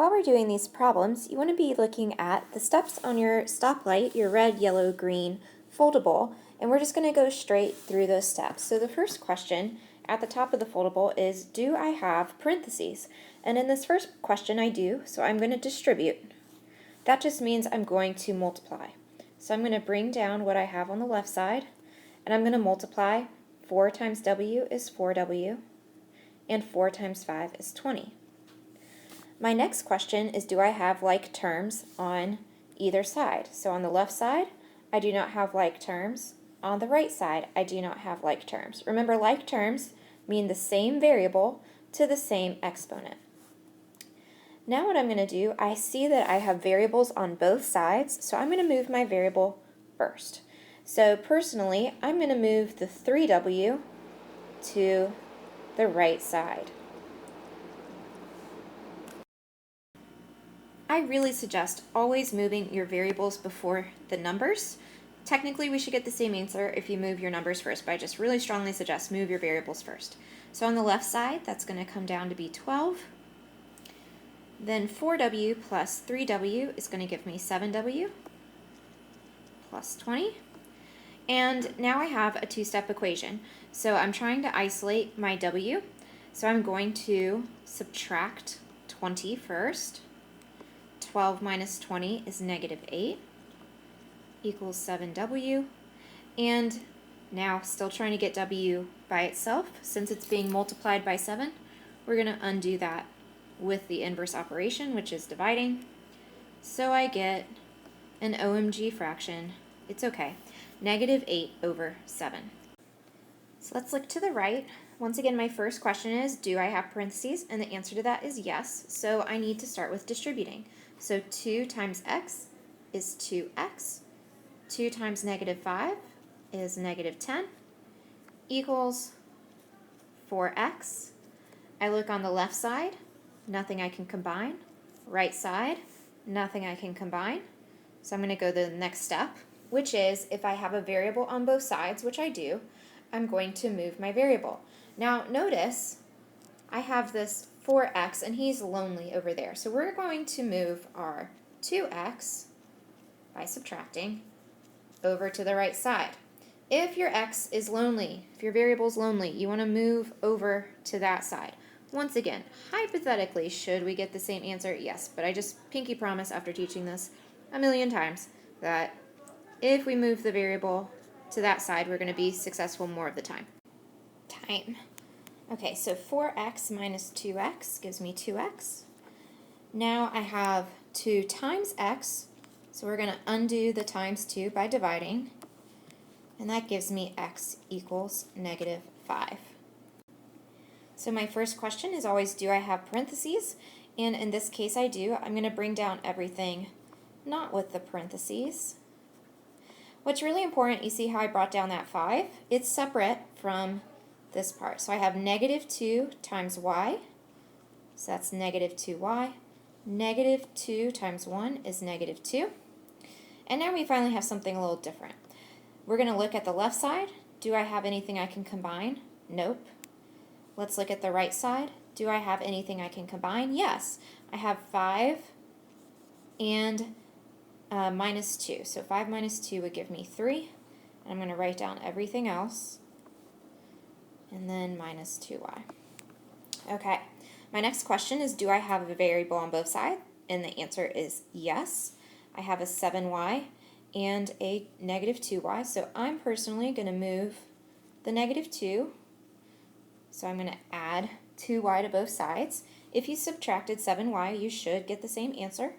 While we're doing these problems, you want to be looking at the steps on your stoplight, your red, yellow, green, foldable, and we're just going to go straight through those steps. So the first question at the top of the foldable is, do I have parentheses? And in this first question I do, so I'm going to distribute. That just means I'm going to multiply. So I'm going to bring down what I have on the left side, and I'm going to multiply. 4 times W is 4W, and 4 times 5 is 20. My next question is, do I have like terms on either side? So on the left side, I do not have like terms. On the right side, I do not have like terms. Remember, like terms mean the same variable to the same exponent. Now what I'm going to do, I see that I have variables on both sides, so I'm going to move my variable first. So personally, I'm going to move the 3W to the right side. I really suggest always moving your variables before the numbers. Technically, we should get the same answer if you move your numbers first, but I just really strongly suggest move your variables first. So on the left side, that's going to come down to be 12. Then 4W plus 3W is going to give me 7W plus 20. And now I have a two-step equation. So I'm trying to isolate my W. So I'm going to subtract 20 first. 12 minus 20 is negative 8 equals 7W. And now, still trying to get W by itself, since it's being multiplied by 7, we're going to undo that with the inverse operation, which is dividing. So I get an OMG fraction, it's okay, negative 8 over 7. So let's look to the right. Once again, my first question is, do I have parentheses? And the answer to that is yes. So I need to start with distributing. So 2 times x is 2x. 2 times negative 5 is negative 10 equals 4x. I look on the left side, nothing I can combine. Right side, nothing I can combine. So I'm going to go to the next step, which is if I have a variable on both sides, which I do, I'm going to move my variable. Now notice I have this 4x and he's lonely over there. So we're going to move our 2x by subtracting over to the right side. If your x is lonely, if your variable is lonely, you want to move over to that side. Once again, hypothetically, should we get the same answer? Yes, but I just pinky promise after teaching this a million times that if we move the variable to that side, we're going to be successful more of the time. Okay, so 4x minus 2x gives me 2x. Now I have 2 times x, so we're going to undo the times 2 by dividing, and that gives me x equals negative 5. So my first question is always, do I have parentheses? And in this case I do. I'm going to bring down everything not with the parentheses. What's really important, you see how I brought down that 5? It's separate from this part. So I have negative 2 times y, so that's negative 2y. Negative 2 times 1 is negative 2. And now we finally have something a little different. We're going to look at the left side. Do I have anything I can combine? Nope. Let's look at the right side. Do I have anything I can combine? Yes. I have 5 and minus 2. So 5 minus 2 would give me 3. And I'm going to write down everything else. And then minus 2y. Okay, my next question is, do I have a variable on both sides? And the answer is yes. I have a 7y and a negative 2y, so I'm personally going to move the negative 2. So I'm going to add 2y to both sides. If you subtracted 7y, you should get the same answer.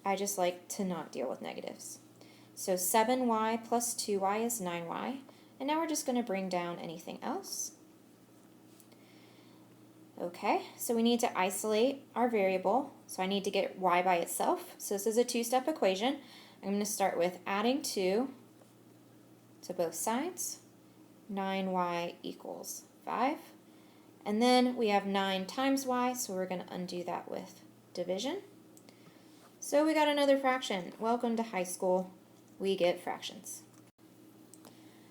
I just like to not deal with negatives. So 7y plus 2y is 9y. And now we're just going to bring down anything else. Okay, so we need to isolate our variable. So I need to get y by itself. So this is a two-step equation. I'm going to start with adding 2 to both sides. 9y equals 5. And then we have 9 times y, so we're going to undo that with division. So we got another fraction. Welcome to high school. We get fractions.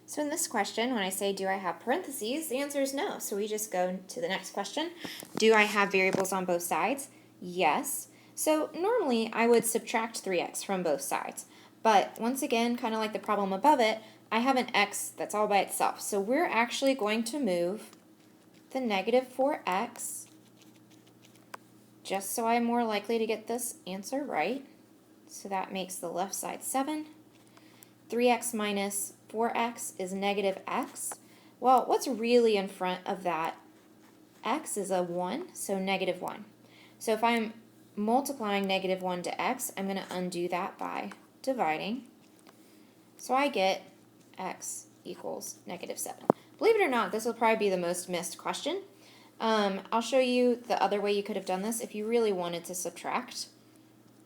So in this question, when I say, do I have parentheses, the answer is no. So we just go to the next question. Do I have variables on both sides? Yes. So normally I would subtract 3x from both sides, but once again, kind of like the problem above it, I have an x that's all by itself. So we're actually going to move the negative 4x just so I'm more likely to get this answer right. So that makes the left side 7. 3x minus 4x is negative x. Well, what's really in front of that x is a 1, so negative 1. So if I'm multiplying negative 1 to x, I'm going to undo that by dividing. So I get x equals negative 7. Believe it or not, this will probably be the most missed question. I'll show you the other way you could have done this if you really wanted to subtract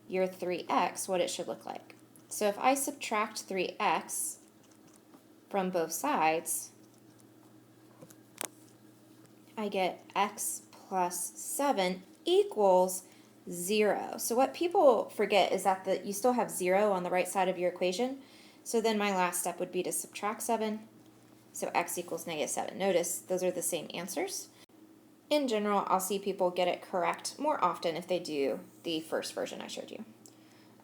your 3x, what it should look like. So if I subtract 3x from both sides, I get x plus 7 equals 0. So what people forget is that you still have 0 on the right side of your equation. So then my last step would be to subtract 7. So x equals negative 7. Notice those are the same answers. In general, I'll see people get it correct more often if they do the first version I showed you.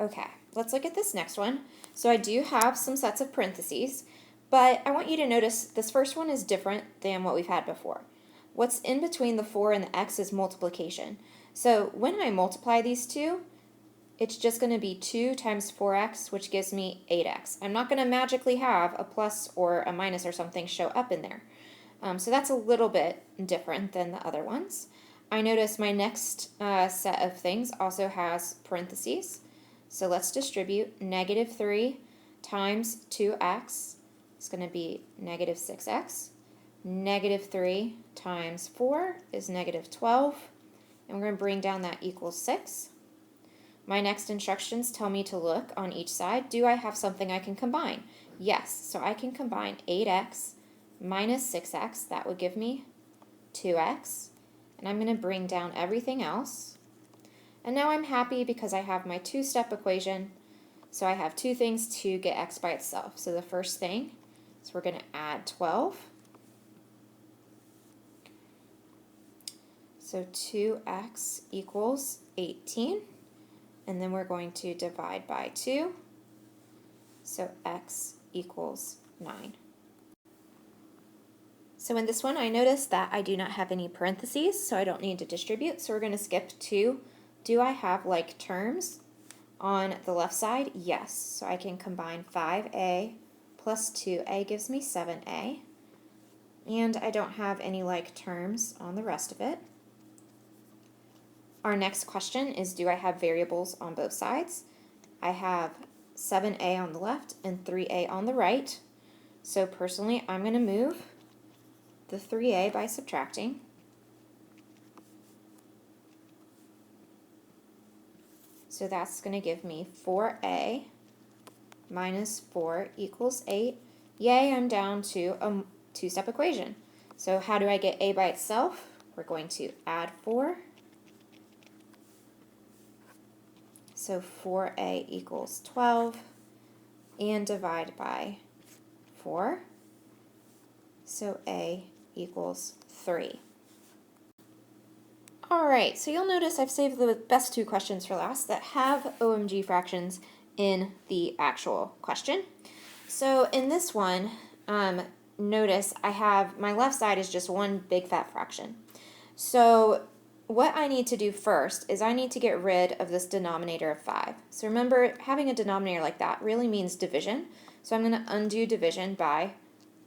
Okay, let's look at this next one. So I do have some sets of parentheses, but I want you to notice this first one is different than what we've had before. What's in between the 4 and the x is multiplication. So when I multiply these two, it's just going to be 2 times 4x, which gives me 8x. I'm not going to magically have a plus or a minus or something show up in there. So that's a little bit different than the other ones. I notice my next set of things also has parentheses. So let's distribute negative 3 times 2x. It's going to be negative 6x. Negative 3 times 4 is negative 12. And we're going to bring down that equals 6. My next instructions tell me to look on each side. Do I have something I can combine? Yes. So I can combine 8x minus 6x. That would give me 2x. And I'm going to bring down everything else. And now I'm happy because I have my two-step equation. So I have two things to get x by itself. So the first thing is we're going to add 12. So 2x equals 18. And then we're going to divide by 2. So x equals 9. So in this one, I noticed that I do not have any parentheses, so I don't need to distribute. So we're going to skip to, do I have like terms on the left side? Yes. So I can combine 5a plus 2a gives me 7a. And I don't have any like terms on the rest of it. Our next question is, do I have variables on both sides? I have 7a on the left and 3a on the right. So personally, I'm going to move the 3a by subtracting. So that's going to give me 4a minus 4 equals 8. Yay, I'm down to a two-step equation. So how do I get a by itself? We're going to add 4. So 4a equals 12, and divide by 4. So a equals 3. Alright, so you'll notice I've saved the best two questions for last that have OMG fractions in the actual question. So in this one, notice I have, my left side is just one big fat fraction. So what I need to do first is I need to get rid of this denominator of 5. So remember, having a denominator like that really means division. So I'm going to undo division by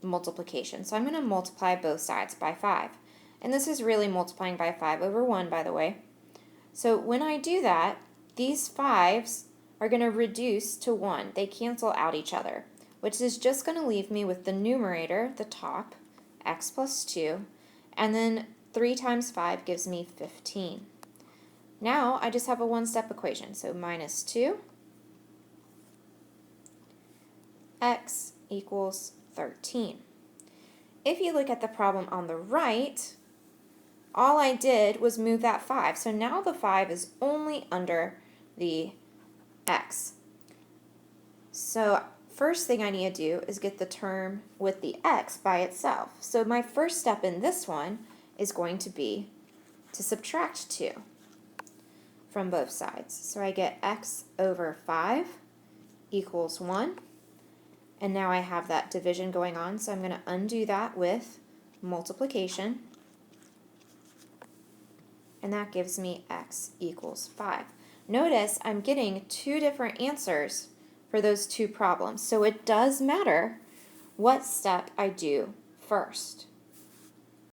multiplication. So I'm going to multiply both sides by 5. And this is really multiplying by 5 over 1, by the way. So when I do that, these 5s are going to reduce to 1. They cancel out each other, which is just going to leave me with the numerator, the top, x plus 2, and then 3 times 5 gives me 15. Now I just have a one-step equation, so minus 2, x equals 13. If you look at the problem on the right, all I did was move that 5. So now the 5 is only under the x. So first thing I need to do is get the term with the x by itself. So my first step in this one is going to be to subtract 2. from both sides. So I get x over 5 equals 1. And now I have that division going on, so I'm going to undo that with multiplication. And that gives me x equals 5. Notice I'm getting two different answers for those two problems. So it does matter what step I do first.